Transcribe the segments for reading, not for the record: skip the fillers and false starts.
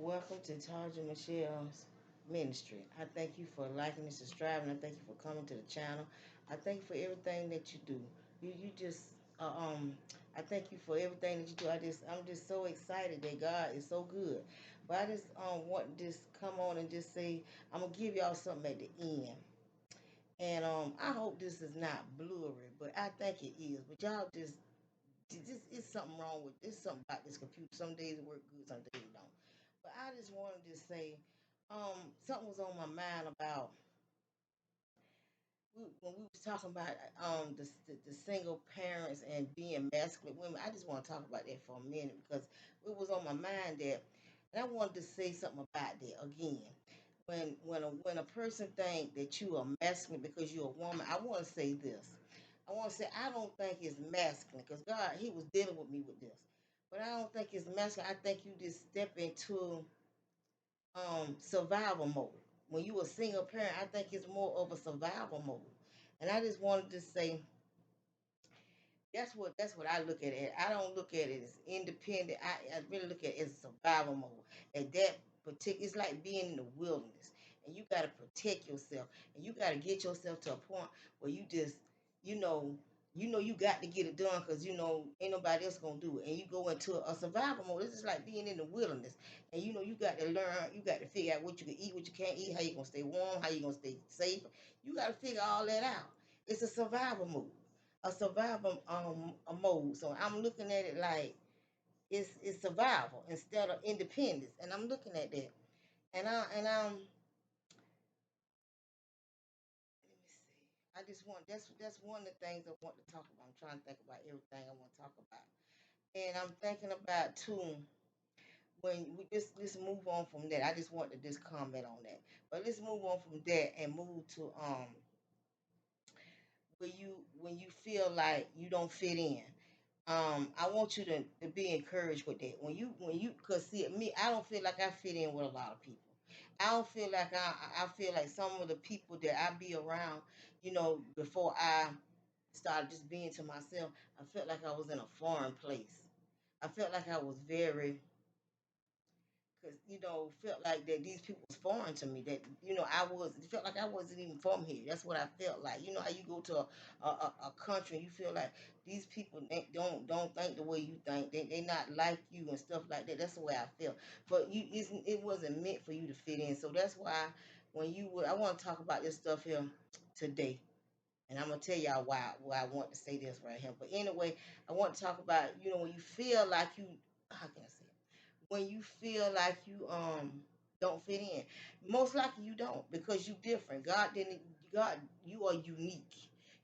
Welcome to Tarja Michelle's ministry. I thank you for liking and subscribing. I thank you for coming to the channel. I thank you for everything that you do. You just uh, um I thank you for everything that you do. I'm just so excited that God is so good. But I just want to just come on and just say I'm gonna give y'all something at the end. And I hope this is not blurry, but I think it is. But y'all just it's something wrong with this. Something about this computer. Some days it work good, some days it don't. But I just wanted to say, something was on my mind about when we was talking about the single parents and being masculine women. I just want to talk about that for a minute because it was on my mind that, and I wanted to say something about that again. When a person think that you are masculine because you're a woman, I want to say this. I want to say I don't think it's masculine because God, He was dealing with me with this, but I don't think it's masculine. I think you just step into survival mode. When you a single parent, I think it's more of a survival mode. And I just wanted to say that's what I look at it. I don't look at it as independent. I really look at it as survival mode. At that particular, it's like being in the wilderness, and you got to protect yourself, and you got to get yourself to a point where you just, you know, you got to get it done because ain't nobody else gonna do it, and you go into a survival mode. It's just like being in the wilderness, and you got to learn, you got to figure out what you can eat, what you can't eat, how you gonna stay warm, how you gonna stay safe. You got to figure all that out. It's a survival mode, a survival a mode. So I'm looking at it like it's survival instead of independence, and I'm looking at that. And let me see. I just want that's one of the things I want to talk about. I'm trying to think about everything I want to talk about, and I'm thinking about too. When we just let's move on from that. I just want to just comment on that, but let's move on from that and move to when you feel like you don't fit in. I want you to be encouraged with that. When you cause see me, I don't feel like I fit in with a lot of people. I don't feel like I feel like some of the people that I be around, before I started just being to myself, I felt like I was in a foreign place. I felt like I was very because felt like that these people was foreign to me. That I was it felt like I wasn't even from here. That's what I felt like. You know how you go to a country and you feel like these people don't think the way you think. They not like you and stuff like that. That's the way I felt. But it wasn't meant for you to fit in. So that's why I want to talk about this stuff here today. And I'm gonna tell y'all why I want to say this right here. But anyway, I want to talk about when you feel like you how can I say it? When you feel like you don't fit in. Most likely you don't because you different. God, you are unique.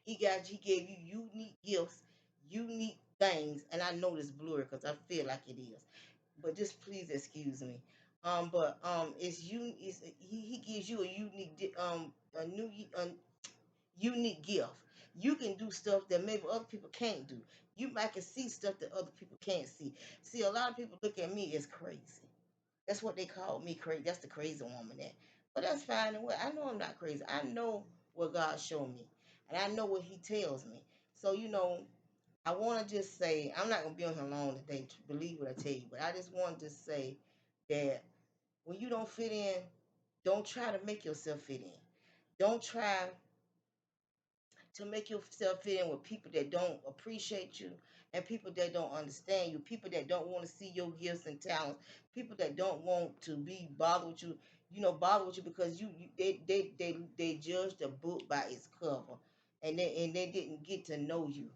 He gave you unique gifts, unique things, and I know this blurry because I feel like it is. But just please excuse me. But it's you. He gives you a a new a unique gift. You can do stuff that maybe other people can't do. You might can see stuff that other people can't see. See, a lot of people look at me as crazy. That's what they call me crazy. That's the crazy woman that. But that's fine and well. I know I'm not crazy. I know what God showed me. And I know what he tells me. So, I want to just say, I'm not going to be on here long today to believe what I tell you, but I just wanted to say that when you don't fit in, don't try to make yourself fit in. Don't try to make yourself fit in with people that don't appreciate you and people that don't understand you, people that don't want to see your gifts and talents, people that don't want to be bothered with you, bother with you because they judge the book by its cover and they didn't get to know you.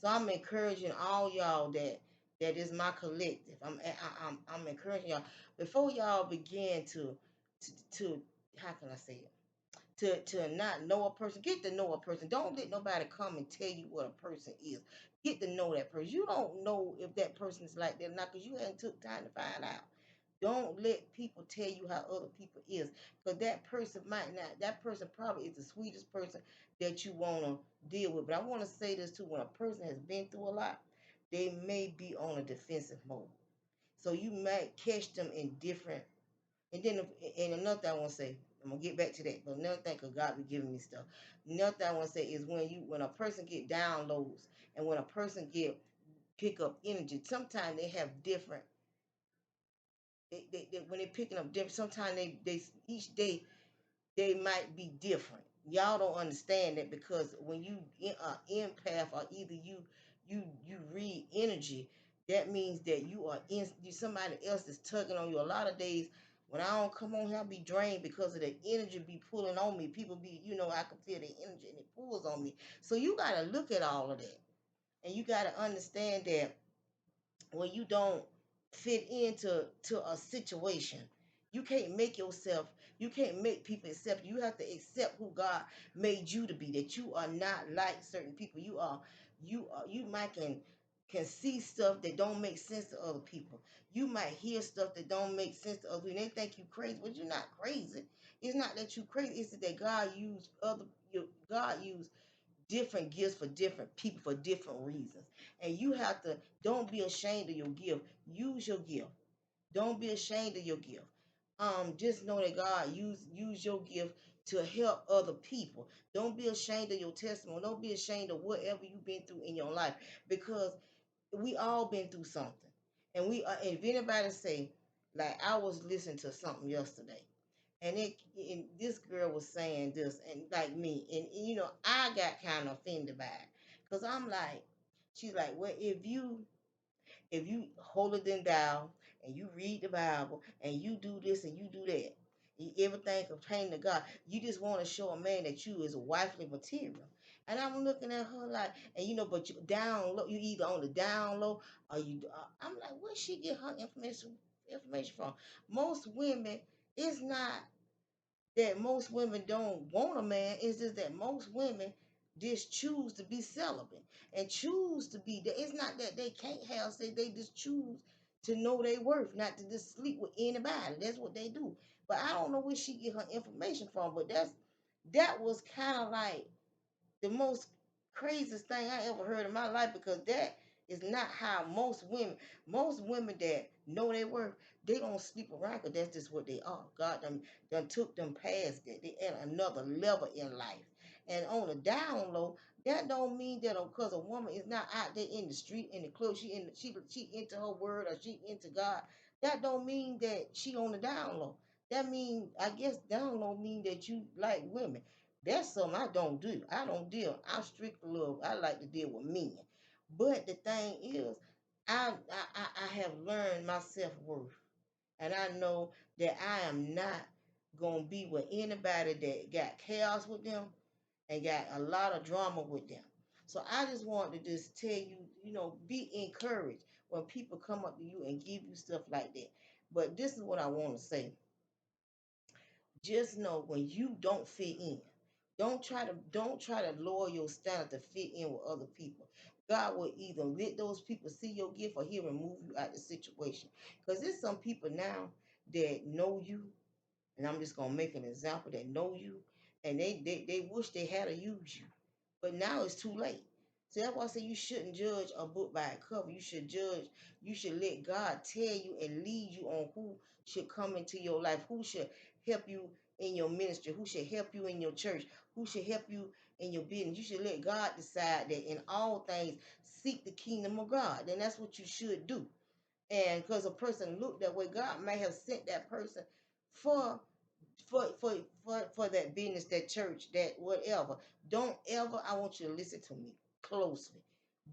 So I'm encouraging all y'all that is my collective. I'm encouraging y'all before y'all begin to how can I say it? To not know a person. Get to know a person. Don't let nobody come and tell you what a person is. Get to know that person. You don't know if that person is like that or not because you haven't took time to find out. Don't let people tell you how other people is because that person might not. That person probably is the sweetest person that you want to deal with. But I want to say this too: when a person has been through a lot, they may be on a defensive mode. So you might catch them in different and then, and another thing I want to say, I'm gonna get back to that. But another thing, cause God be giving me stuff. Another thing I want to say is when a person get downloads and when a person get pick up energy, sometimes they have different. when they picking up different, sometimes they each day they might be different. Y'all don't understand that because when you empath or either you read energy, that means that you are in somebody else is tugging on you. A lot of days when I don't come on here, I be drained because of the energy be pulling on me. People be, I can feel the energy and it pulls on me. So you gotta look at all of that. And you gotta understand that when you don't fit into a situation, you can't make people accept you. You have to accept who God made you to be, that you are not like certain people. You might can see stuff that don't make sense to other people. You might hear stuff that don't make sense to other people. And they think you crazy, but you're not crazy. It's not that you crazy, it's that God used different gifts for different people for different reasons. And you have to don't be ashamed of your gift. Use your gift. Don't be ashamed of your gift. Just know that God use your gift to help other people. Don't be ashamed of your testimony. Don't be ashamed of whatever you've been through in your life because we all been through something. And if anybody say, like I was listening to something yesterday and this girl was saying this and like me and I got kind of offended by it because I'm like, she's like, well, if you hold it down and you read the Bible and you do this and you do that, everything pertaining to God, you just want to show a man that you is a wifely material. And I'm looking at her like, and but you down low, you either on the down low or you. I'm like, where she get her information from? Most women, it's not that most women don't want a man. It's just that most women just choose to be celibate and choose to be there. It's not that they can't have sex, they just choose to know their worth, not to just sleep with anybody. That's what they do. But I don't know where she get her information from, but that was kind of like the most craziest thing I ever heard in my life because that is not how most women that know their worth, they don't sleep around because that's just what they are. God done took them past that. They at another level in life. And on the down low, that don't mean that because a woman is not out there in the street, in the club, she into her word or she into God. That don't mean that she on the down low. That mean I guess down low mean that you like women. That's something I don't do. I don't deal. I'm strictly love. I like to deal with men. But the thing is, I have learned my self worth, and I know that I am not gonna be with anybody that got chaos with them and got a lot of drama with them. So I just want to just tell you, be encouraged when people come up to you and give you stuff like that. But this is what I want to say. Just know when you don't fit in, don't try to lower your standard to fit in with other people. God will either let those people see your gift or he'll remove you out of the situation. Because there's some people now that know you, and I'm just gonna make an example, that know you and they wish they had to use you. But now it's too late. So that's why I say you shouldn't judge a book by a cover. You should let God tell you and lead you on who should come into your life, who should help you in your ministry, who should help you in your church, who should help you in your business. You should let God decide that in all things seek the kingdom of God. Then that's what you should do. And because a person looked that way, God may have sent that person for for that business, that church, that whatever. Don't ever, I want you to listen to me closely.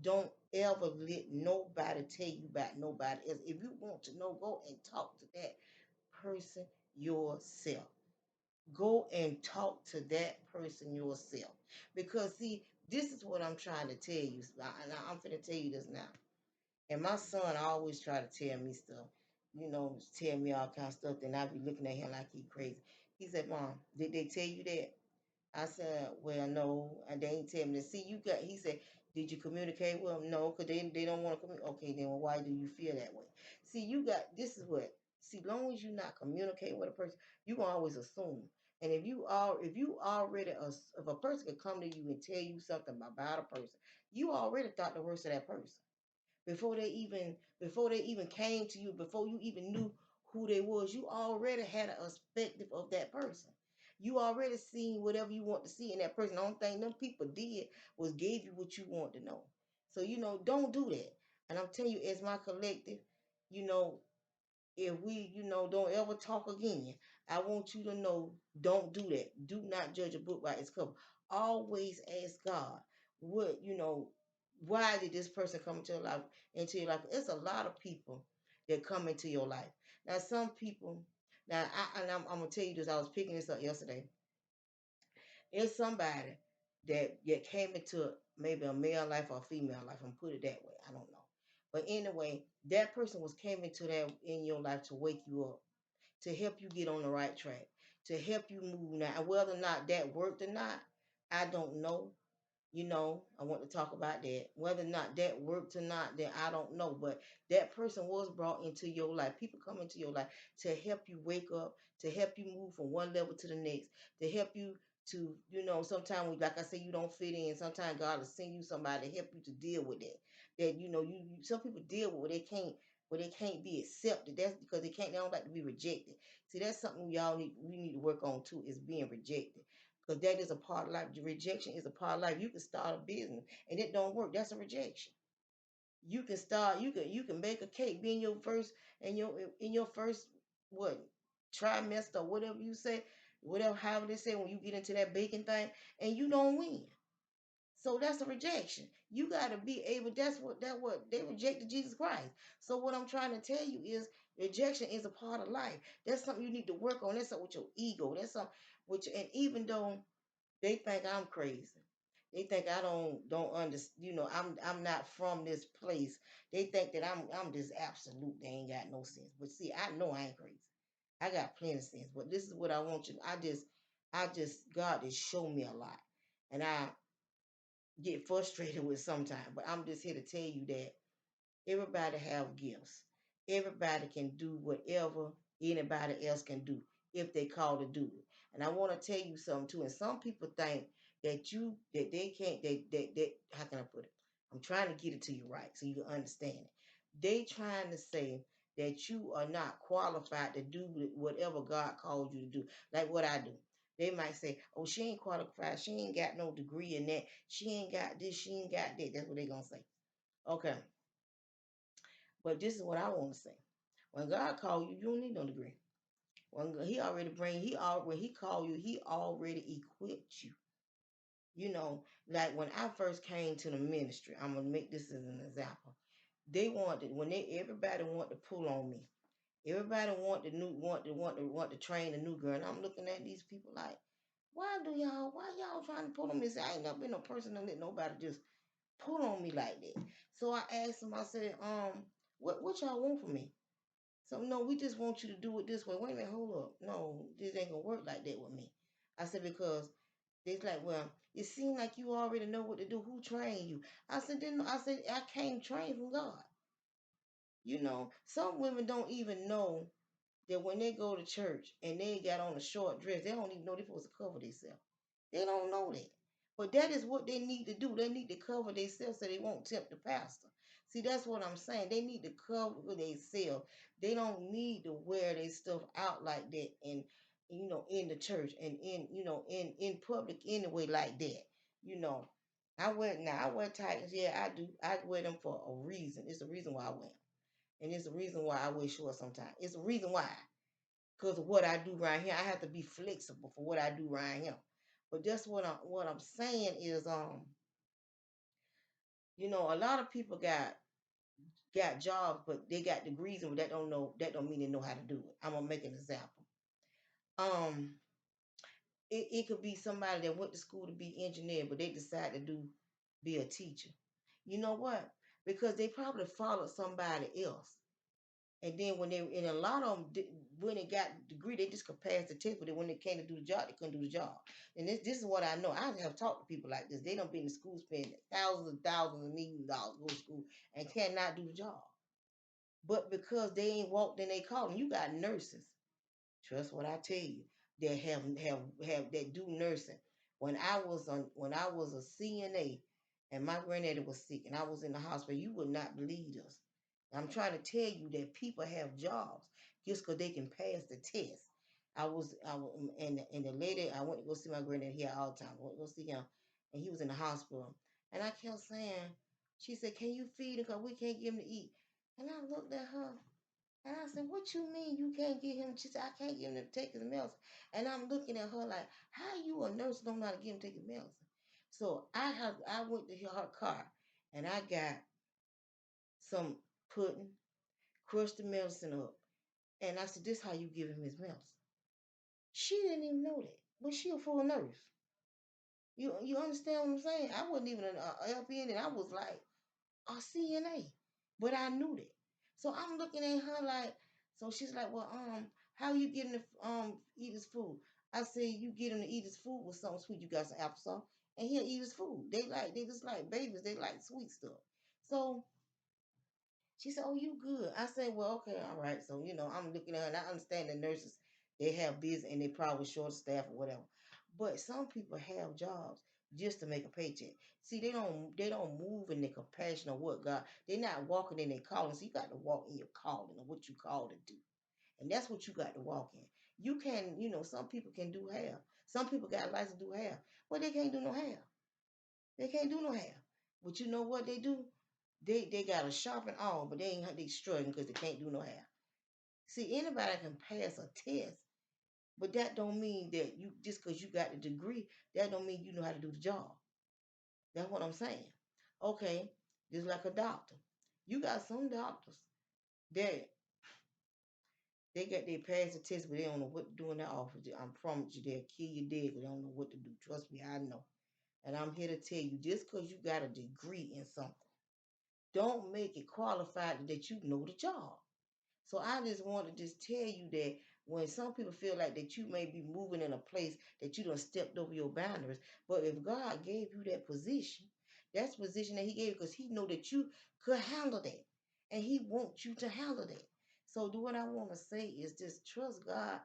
Don't ever let nobody tell you about nobody else. If you want to know, go and talk to that person yourself. Go and talk to that person yourself. Because see, this is what I'm trying to tell you. And I'm finna tell you this now. And my son always try to tell me stuff, tell me all kind of stuff. Then I be looking at him like he crazy. He said, Mom, did they tell you that? I said, well, no, and they ain't tell me that. See, he said, did you communicate with them? No, because they don't want to communicate. Okay, then why do you feel that way? See, this is what, see, long as you not communicate with a person, you gonna always assume. And if a person could come to you and tell you something about a person, you already thought the worst of that person before they even came to you, before you even knew who they was. You already had a perspective of that person. You already seen whatever you want to see in that person. The only thing them people did was gave you what you want to know. So don't do that. And I'm telling you, as my collective, you know if we, don't ever talk again, I want you to know, don't do that. Do not judge a book by its cover. Always ask God, what, why did this person come into your life? It's a lot of people that come into your life. Now, some people, now, I'm gonna tell you this. I was picking this up yesterday. It's somebody that came into maybe a male life or a female life. I'm put it that way. I don't know. But anyway, that person was came into that in your life to wake you up, to help you get on the right track, to help you move now. And whether or not that worked or not, I don't know. I want to talk about that. Whether or not that worked or not, then I don't know. But that person was brought into your life. People come into your life to help you wake up, to help you move from one level to the next, to help you to, sometimes, like I say, you don't fit in. Sometimes God will send you somebody to help you to deal with that. That, some people deal with where they can't be accepted. That's because they don't like to be rejected. See, that's something we need to work on too, is being rejected, because that is a part of life. Rejection is a part of life. You can start a business and it don't work. That's a rejection. You can start. You can bake a cake. Be in your first and your in your first what trimester or whatever you say, whatever however they say when you get into that baking thing and you don't win. So that's a rejection. You got to be able. That's what they rejected Jesus Christ. So what I'm trying to tell you is rejection is a part of life. That's something you need to work on. That's something with your ego. That's something which, and even though they think I'm crazy. They think I don't understand. I'm not from this place. They think that I'm just absolute. They ain't got no sense. But see, I know I ain't crazy. I got plenty of sense. But this is what I want you. I just God has shown me a lot, and I get frustrated with sometimes. But I'm just here to tell you that everybody have gifts. Everybody can do whatever anybody else can do if they call to do it. And I want to tell you something too. And some people think that they can't that how can I put it? I'm trying to get it to you right so you can understand it. They trying to say that you are not qualified to do whatever God called you to do, like what I do. They might say, "Oh, she ain't qualified. She ain't got no degree in that. She ain't got this. She ain't got that." That's what they gonna say. Okay, but this is what I want to say. When God called you, you don't need no degree. When he called you, he already equipped you. Like when I first came to the ministry, I'm gonna make this as an example. They wanted when they everybody wanted to pull on me. Everybody want to train a new girl. And I'm looking at these people like, why y'all trying to pull on me? See, I ain't never been a person to let nobody just pull on me like that. So I asked them, I said, what y'all want from me? So no, we just want you to do it this way. Wait a minute, hold up. No, this ain't gonna work like that with me. I said, because it's like, well, it seems like you already know what to do. Who trained you? I came trained from God. Some women don't even know that when they go to church and they got on a short dress, they don't even know they're supposed to cover themselves. They don't know that. But that is what they need to do. They need to cover themselves so they won't tempt the pastor. See, that's what I'm saying. They need to cover themselves. They don't need to wear their stuff out like that and in the church and in public anyway like that. You know. I wear Titans. Yeah, I do. I wear them for a reason. It's a reason why I wear them. And it's a reason why I wear shorts sometimes. It's a reason why. Because of what I do right here. I have to be flexible for what I do right here. But that's what I'm saying is a lot of people got jobs, but they got degrees, and that don't mean they know how to do it. I'm gonna make an example. Um, it could be somebody that went to school to be engineer, but they decide to be a teacher. You know what? Because they probably followed somebody else. And then and a lot of them, when they got the degree, they just could pass the test, but then when they came to do the job, they couldn't do the job. And this is what I know. I have talked to people like this. They don't be in the school, spend thousands of millions of dollars go to school and cannot do the job. But because they ain't walked in they calling, you got nurses. Trust what I tell you. That have that do nursing. When I was a CNA and my granddaddy was sick and I was in the hospital, you would not believe us. I'm trying to tell you that people have jobs just because they can pass the test. And the lady I went to go see my granddad here all the time. I went to go see him, and he was in the hospital. And I kept saying, she said, "Can you feed him? Cause we can't give him to eat." And I looked at her. And I said, what you mean you can't get him? She said, I can't get him to take his medicine. And I'm looking at her like, how you a nurse don't know how to get him to take his medicine? So I went to her car and I got some pudding, crushed the medicine up. And I said, this how you give him his medicine. She didn't even know that. But she a full nurse. You understand what I'm saying? I wasn't even an LPN and I was like a CNA. But I knew that. So I'm looking at her like, so she's like, well, how you getting to eat his food? I said, you get him to eat his food with something sweet. You got some applesauce, and he'll eat his food. They just like babies. They like sweet stuff. So she said, oh, you good. I said, well, okay, all right. So, I'm looking at her and I understand the nurses, they have business and they probably short staff or whatever. But some people have jobs just to make a paycheck. See, they don't move in their compassion of what God. They're not walking in their calling. So you got to walk in your calling of what you called to do. And that's what you got to walk in. You can, some people can do hair. Some people got a license to do hair. But they can't do no hair. They can't do no hair. But you know what they do? They got a shop and all, but they struggling because they can't do no hair. See, anybody can pass a test, but that don't mean that you just because you got the degree, that don't mean you know how to do the job. That's what I'm saying. Okay, just like a doctor. You got some doctors that they pass the test, but they don't know what to do in their office. I promise you, they'll kill you dead because they don't know what to do. Trust me, I know. And I'm here to tell you, just because you got a degree in something, don't make it qualified that you know the job. So I just want to just tell you that when some people feel like that you may be moving in a place that you done stepped over your boundaries, but if God gave you that position, that's the position that He gave because He know that you could handle that, and He wants you to handle that. So do what I want to say is just trust God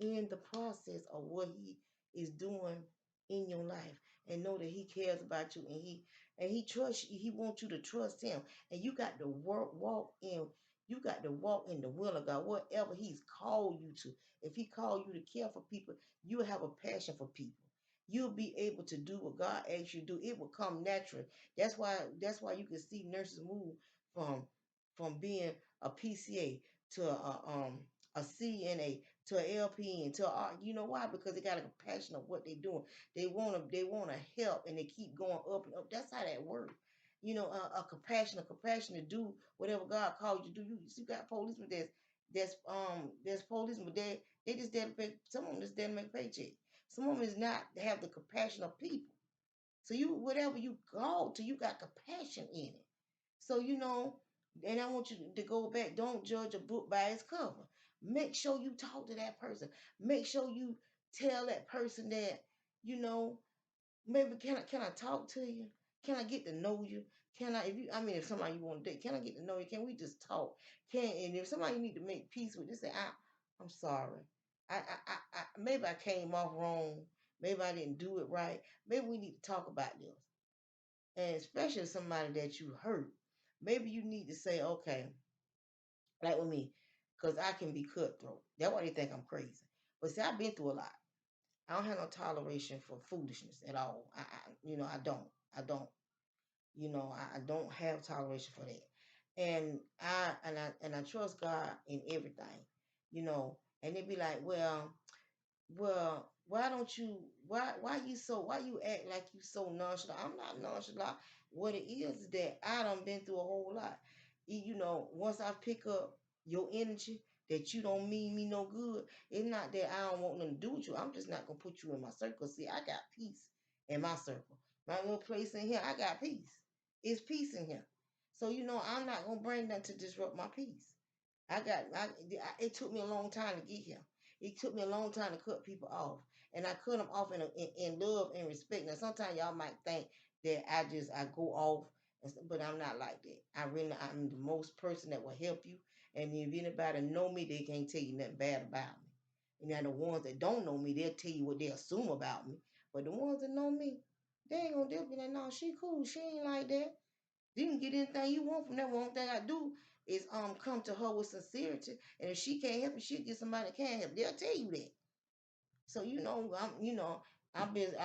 in the process of what He is doing in your life, and know that He cares about you, and He trusts you. He wants you to trust Him, and you got to walk in. You got to walk in the will of God, whatever He's called you to. If He called you to care for people, you'll have a passion for people. You'll be able to do what God asks you to do. It will come naturally. That's why you can see nurses move from being a PCA to a CNA to an LPN to you know why? Because they got a passion of what they're doing. They wanna help and they keep going up and up. That's how that works. A compassion to do whatever God called you to do. You got policemen that's policemen, but they just there to pay. Some of them just there to make a paycheck. Some of them is not have the compassion of people. So you whatever you called to, you got compassion in it. So and I want you to go back. Don't judge a book by its cover. Make sure you talk to that person. Make sure you tell that person that you know maybe can I talk to you? Can I get to know you? Can I if somebody you want to date, can I get to know you? Can we just talk? And if somebody you need to make peace with, just say, I'm sorry. I maybe I came off wrong. Maybe I didn't do it right. Maybe we need to talk about this. And especially somebody that you hurt. Maybe you need to say, okay, like with me, because I can be cutthroat. That's why they think I'm crazy. But see, I've been through a lot. I don't have no toleration for foolishness at all. I don't. I don't. I don't have toleration for that. And I trust God in everything. And they be like, well, why you act like you so nonchalant? I'm not nonchalant. What it is that I done been through a whole lot. Once I pick up your energy that you don't mean me no good, it's not that I don't want nothing to do with you. I'm just not gonna put you in my circle. See, I got peace in my circle. My little place in here, I got peace. It's peace in here. So I'm not gonna bring nothing to disrupt my peace. It took me a long time to get here. It took me a long time to cut people off, and I cut them off in love and respect. Now, sometimes y'all might think that I go off, but I'm not like that. I'm the most person that will help you. And if anybody know me, they can't tell you nothing bad about me. And now the ones that don't know me, they'll tell you what they assume about me. But the ones that know me, they ain't gonna be like, no, she cool. She ain't like that. You can get anything you want from that. One thing I do is come to her with sincerity, and if she can't help you, she'll get somebody that can help. They'll tell you that. So I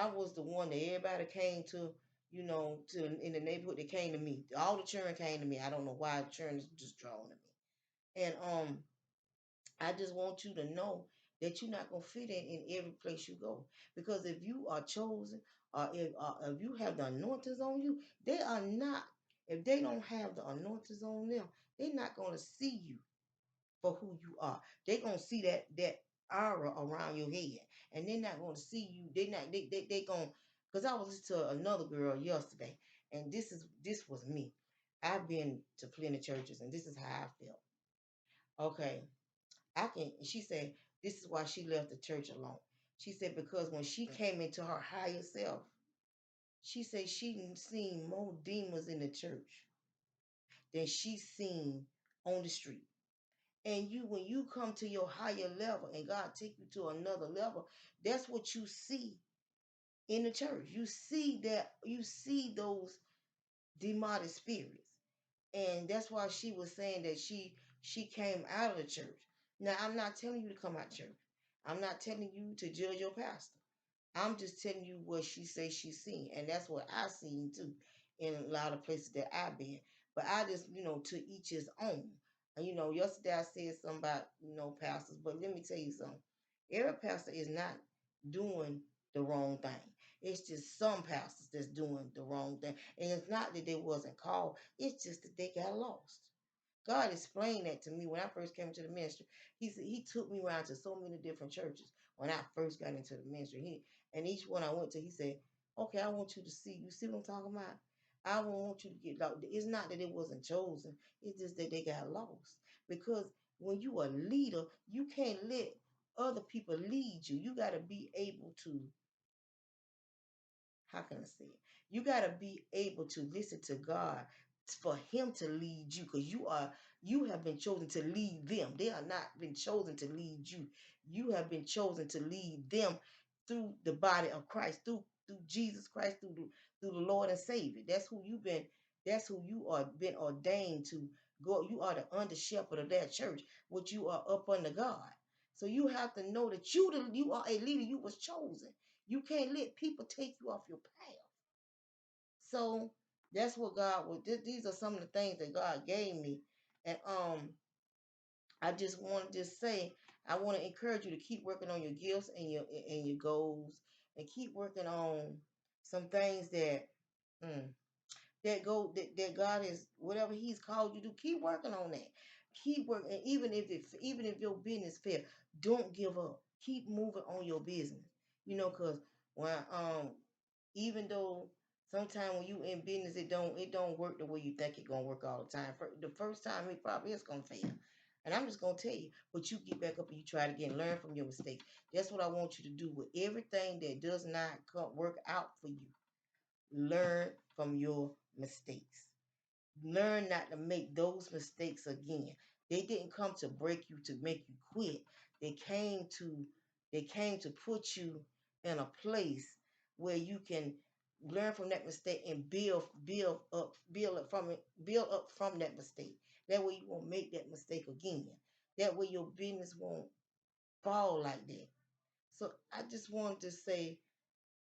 was the one that everybody came to. To in the neighborhood, they came to me. All the children came to me. I don't know why the children is just drawn to me. And I just want you to know that you're not gonna fit in every place you go. Because if you are chosen, or if you have the anointings on you, they are not. If they don't have the anointings on them, they're not gonna see you for who you are. They're gonna see that aura around your head, and they're not gonna see you. They not they gonna. Because I was listening to another girl yesterday, and this was me. I've been to plenty churches, and this is how I felt. Okay, I can. She said this is why she left the church alone. She said because when she came into her higher self, she said she seen more demons in the church than she seen on the street. And you, when you come to your higher level and God take you to another level, that's what you see in the church. You see that, you see those demonic spirits. And that's why she was saying that she came out of the church. Now I'm not telling you to come out of church. I'm not telling you to judge your pastor. I'm just telling you what she says she's seen, and that's what I seen too in a lot of places that I've been. But I just, to each his own. And yesterday I said something about pastors, but let me tell you something. Every pastor is not doing the wrong thing. It's just some pastors that's doing the wrong thing, and it's not that they wasn't called. It's just that they got lost. God explained that to me when I first came into the ministry. He said he took me around to so many different churches when I first got into the ministry. And each one I went to, he said, "Okay, I want you to see. You see what I'm talking about? I don't want you to get lost. It's not that it wasn't chosen. It's just that they got lost. Because when you are a leader, you can't let other people lead you. You got to be able to, how can I say it? You got to be able to listen to God for him to lead you, because you have been chosen to lead them. They are not been chosen to lead you. You have been chosen to lead them through the body of Christ, through Jesus Christ, through the Lord and Savior. That's who you are been ordained to go. You are the under shepherd of that church, which you are up under God. So you have to know that you are a leader. You was chosen. You can't let people take you off your path. So that's what God was. These are some of the things that God gave me, and I just want to just say I want to encourage you to keep working on your gifts and your goals, and keep working on some things mm, that God is whatever He's called you to. Keep working on that. Keep working, and even if your business fail, don't give up. Keep moving on your business. Because when even though sometimes when you in business it don't work the way you think it gonna work all the time. For the first time it probably is gonna fail. And I'm just gonna tell you, but you get back up and you try it again, learn from your mistakes. That's what I want you to do with everything that does not work out for you. Learn from your mistakes. Learn not to make those mistakes again. They didn't come to break you, to make you quit. They came to put you in a place where you can learn from that mistake and build up from that mistake. That way you won't make that mistake again. That way your business won't fall like that. So I just wanted to say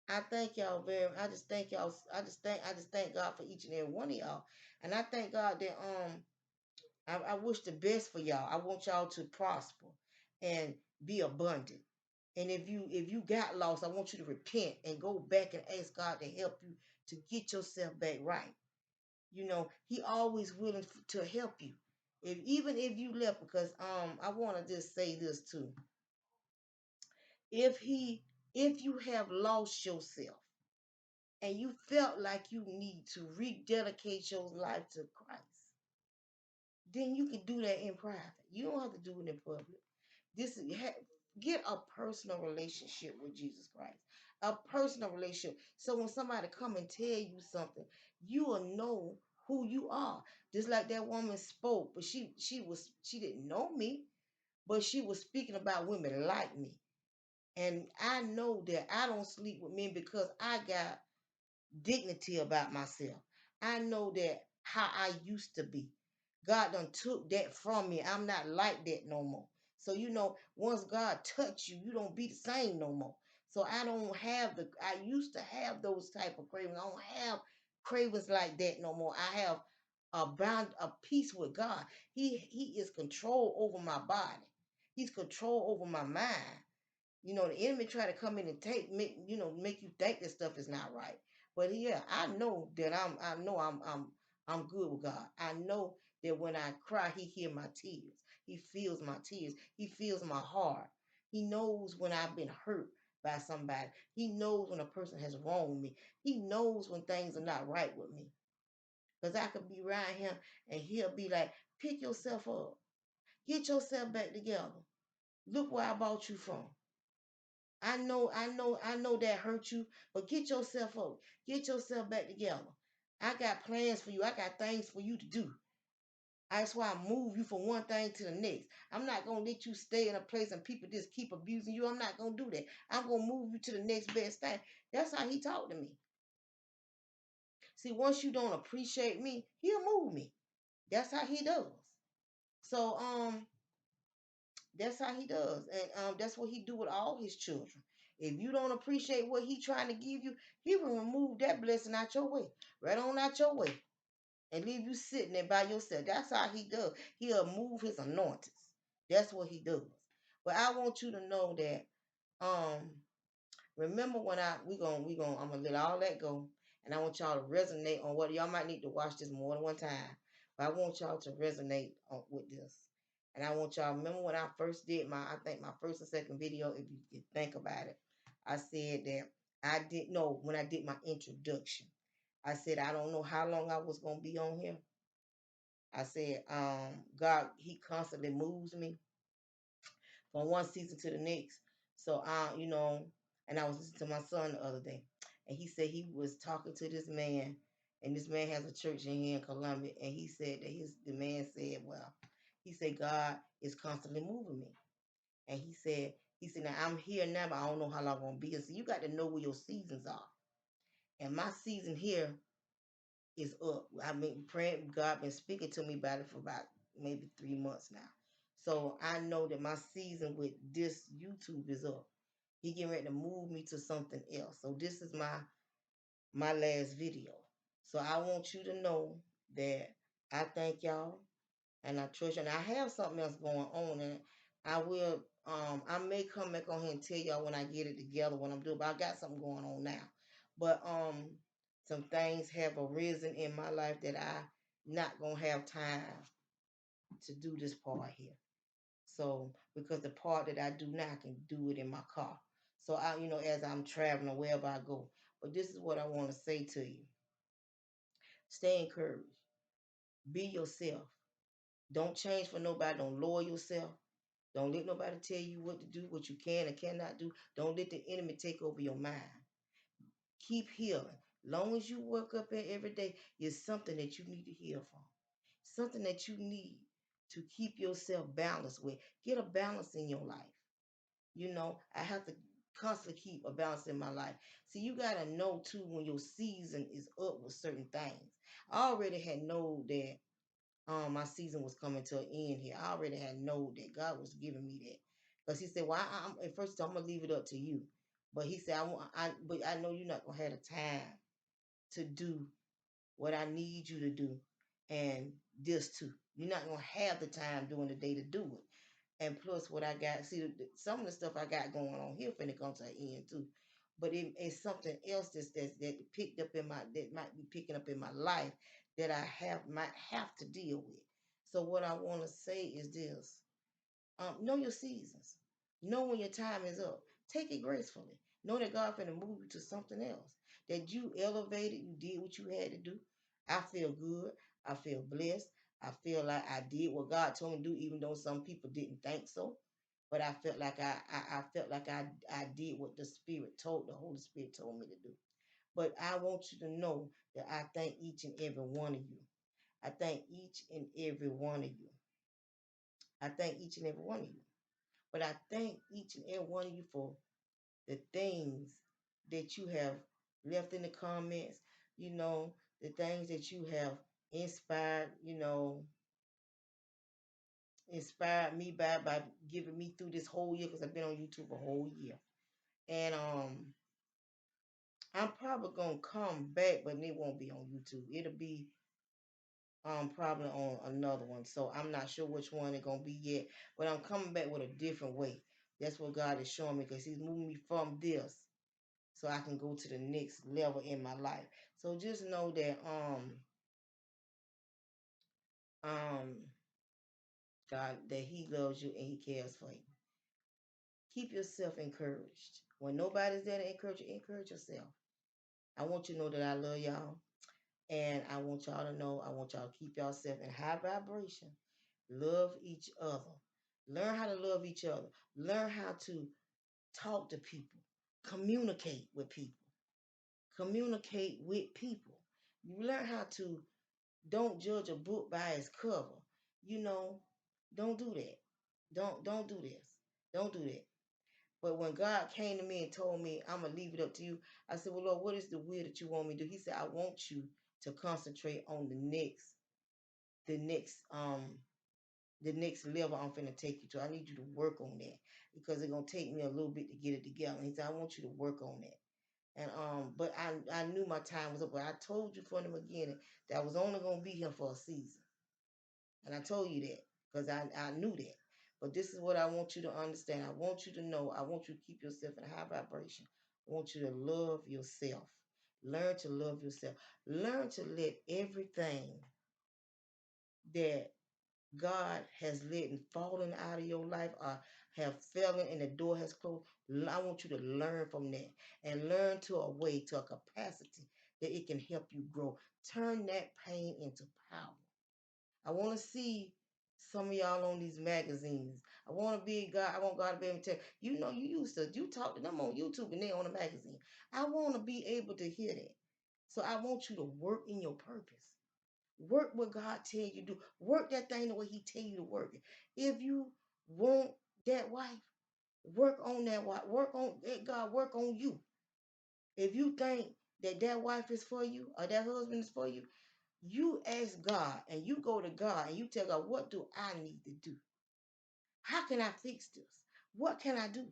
I thank y'all very. I just thank y'all. I just thank God for each and every one of y'all, and I thank God that I wish the best for y'all. I want y'all to prosper and be abundant. And if you got lost, I want you to repent and go back and ask God to help you to get yourself back right. He always willing to help you. Even if you left, because I want to just say this too. If he if you have lost yourself and you felt like you need to rededicate your life to Christ, then you can do that in private. You don't have to do it in public. This is get a personal relationship with Jesus Christ. A personal relationship. So when somebody come and tell you something, you will know who you are. Just like that woman spoke, but she didn't know me, but she was speaking about women like me. And I know that I don't sleep with men because I got dignity about myself. I know that how I used to be. God done took that from me. I'm not like that no more. So once God touch you, you don't be the same no more. So I don't have I used to have those type of cravings. I don't have cravings like that no more. I have a peace with God. He is control over my body. He's control over my mind. The enemy try to come in and make you think this stuff is not right. But yeah, I know that I'm good with God. I know that when I cry, He hear my tears. He feels my tears. He feels my heart. He knows when I've been hurt by somebody. He knows when a person has wronged me. He knows when things are not right with me. Because I could be around him and he'll be like, pick yourself up. Get yourself back together. Look where I brought you from. I know that hurt you, but get yourself up. Get yourself back together. I got plans for you. I got things for you to do. That's why I move you from one thing to the next. I'm not gonna let you stay in a place and people just keep abusing you. I'm not gonna do that. I'm gonna move you to the next best thing. That's how he talked to me. See, once you don't appreciate me, he'll move me. That's how he does. So that's how he does, and that's what he do with all his children. If you don't appreciate what he trying to give you, he will remove that blessing out your way, right on out your way, and leave you sitting there by yourself. That's how he does. He'll move his anointings. That's what he does. But I want you to know that um remember when I'm gonna let all that go, and I want y'all to resonate on what y'all might need to watch this more than one time, but I want y'all to resonate with this, and I want y'all to remember when I first did I think my first and second video, if you think about it, I said that I didn't know when I did my introduction. I said I don't know how long I was gonna be on here. I said God, He constantly moves me from one season to the next. So and I was listening to my son the other day, and he said he was talking to this man, and this man has a church in here in Columbia, and he said that the man said, well, he said God is constantly moving me, and he said now I'm here now, but I don't know how long I'm gonna be. And so you got to know where your seasons are, and my season here is up. I've been praying. God been speaking to me about it for about maybe 3 months now. So I know that my season with this YouTube is up. He getting ready to move me to something else. So this is my last video. So I want you to know that I thank y'all and I trust you. And I have something else going on, and I may come back on here and tell y'all when I get it together what I'm doing. But I got something going on now. But some things have arisen in my life that I not gonna have time to do this part here. So because the part that I do now, I can do it in my car. So as I'm traveling or wherever I go. But this is what I want to say to you. Stay encouraged. Be yourself. Don't change for nobody. Don't lower yourself. Don't let nobody tell you what to do, what you can and cannot do. Don't let the enemy take over your mind. Keep healing. Long as you work up there every day, it's something that you need to heal from. Something that you need to keep yourself balanced with. Get a balance in your life. I have to constantly keep a balance in my life. See, you gotta know too when your season is up with certain things. I already had know that my season was coming to an end here. I already had know that God was giving me that. Because he said, well, at first I'm gonna leave it up to you. But he said, but I know you're not gonna have the time to do what I need you to do, and this too. You're not gonna have the time during the day to do it. And plus, what I got, see, some of the stuff I got going on here finna come to an end too. But it's something else that picked up that might be picking up in my life that might have to deal with. So what I want to say is this: know your seasons. Know when your time is up. Take it gracefully. Know that God finna move you to something else. That you elevated, you did what you had to do. I feel good. I feel blessed. I feel like I did what God told me to do, even though some people didn't think so. But I felt like I felt like I did what the Holy Spirit told me to do. But I want you to know that I thank each and every one of you. I thank each and every one of you. I thank each and every one of you. But I thank each and every one of you for the things that you have left in the comments, the things that you have inspired, inspired me by giving me through this whole year because I've been on YouTube a whole year. And I'm probably gonna come back, but it won't be on YouTube. probably on another one. So I'm not sure which one it's gonna be yet, but I'm coming back with a different way. That's what God is showing me because He's moving me from this so I can go to the next level in my life. So just know that um God that He loves you and He cares for you. Keep yourself encouraged. When nobody's there to encourage you, encourage yourself. I want you to know that I love y'all. And I want y'all to know, I want y'all to keep yourself in high vibration. Love each other. Learn how to love each other. Learn how to talk to people. Communicate with people. Communicate with people. You learn how to don't judge a book by its cover. You know, don't do that. Don't do this. Don't do that. But when God came to me and told me, I'm gonna leave it up to you, I said, well, Lord, what is the will that you want me to do? He said, I want you to concentrate on the next, the next level I'm finna take you to. I need you to work on that because it's gonna take me a little bit to get it together. And he said, I want you to work on that. And but I knew my time was up. But I told you from the beginning that I was only gonna be here for a season. And I told you that because I knew that. But this is what I want you to understand. I want you to know. I want you to keep yourself in high vibration. I want you to love yourself. Learn to love yourself. Learn to let everything that God has let and fallen out of your life or have fallen and the door has closed. I want you to learn from that and learn to a way, to a capacity that it can help you grow. Turn that pain into power. I want to see some of y'all on these magazines. I want to be God. I want God to be able to tell you know you used to you talk to them on YouTube and they on a magazine. I want to be able to hear that. So I want you to work in your purpose. Work what God tell you to do. Work that thing the way He tell you to work it. If you want that wife, work on that wife. Work on let God work on you. If you think that that wife is for you or that husband is for you, you ask God and you go to God and you tell God, what do I need to do? How can I fix this? What can I do?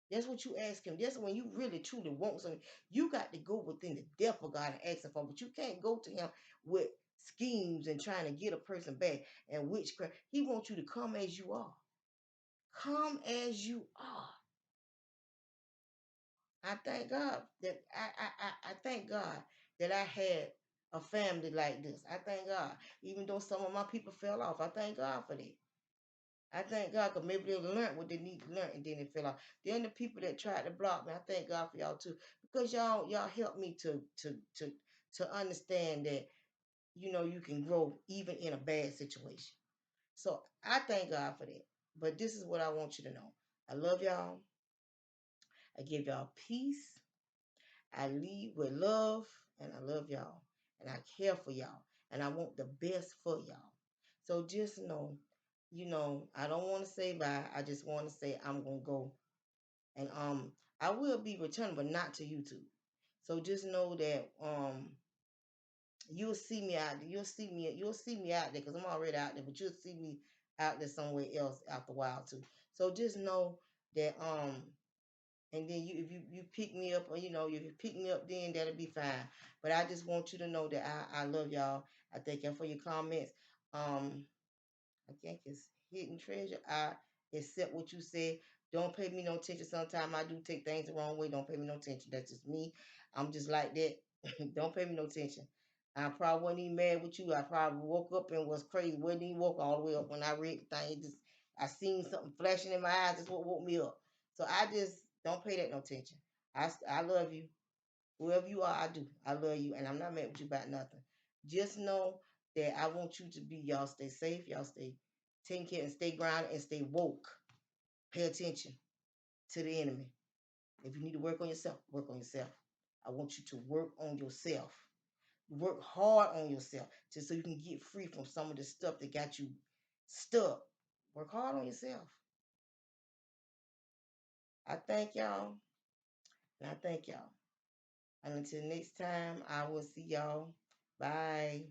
That's what you ask him. That's when you really truly want something. You got to go within the depth of God and ask him for, but you can't go to him with schemes and trying to get a person back and witchcraft. He wants you to come as you are. Come as you are. I thank God that I thank God that I had a family like this. I thank God. Even though some of my people fell off, I thank God for that. I thank God because maybe they learned what they need to learn and then they fell off. Then the people that tried to block me, I thank God for y'all too. Because y'all helped me to understand that, you know, you can grow even in a bad situation. So I thank God for that. But this is what I want you to know. I love y'all. I give y'all peace. I lead with love and I love y'all. And I care for y'all. And I want the best for y'all. So just know, you know, I don't want to say bye. I just want to say I'm gonna go. And I will be returning, but not to YouTube. So just know that you'll see me out there. You'll see me out there because I'm already out there, but you'll see me out there somewhere else after a while too. So just know that and then you if you pick me up or you know if you pick me up then that'll be fine. But I just want you to know that I love y'all. I thank y'all for your comments. Um I think it's hidden treasure. I accept what you said. Don't pay me no attention. Sometimes I do take things the wrong way. Don't pay me no attention. That's just me. I'm just like that. Don't pay me no attention. I probably wasn't even mad with you. I probably woke up and was crazy. Wasn't even woke all the way up when I read the thing. It just I seen something flashing in my eyes. That's what woke me up. So I just don't pay that no attention. I love you. Whoever you are, I do. I love you, and I'm not mad with you about nothing. Just know that I want you to be y'all stay safe, y'all stay taking care and stay grounded and stay woke. Pay attention to the enemy. If you need to work on yourself, work on yourself. I want you to work on yourself. Work hard on yourself just so you can get free from some of the stuff that got you stuck. Work hard on yourself. I thank y'all, and I thank y'all. And until next time, I will see y'all. Bye.